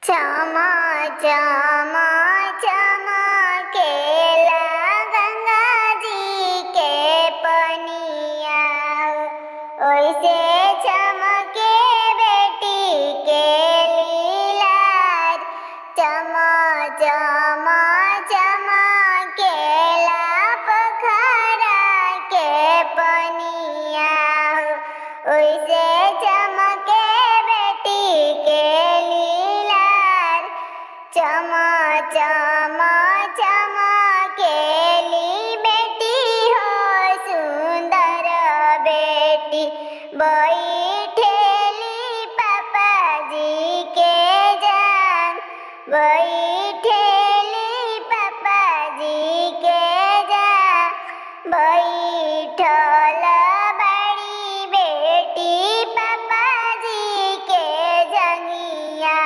चमा चमा चमकेला गंगा जी के पनिया, ओइसे चमके बेटी के लीलार। चमा चमा चमकेला पोखरा के पनिया, ओइसे चमके बेटी के लीलार। चमा चमा चमकेली बेटी हो सुंदर बेटी, बैठेली पापा जी के जान, बैठेली पापा जी के जान। बैठल बड़ी बेटी पापा जी के जंगिया,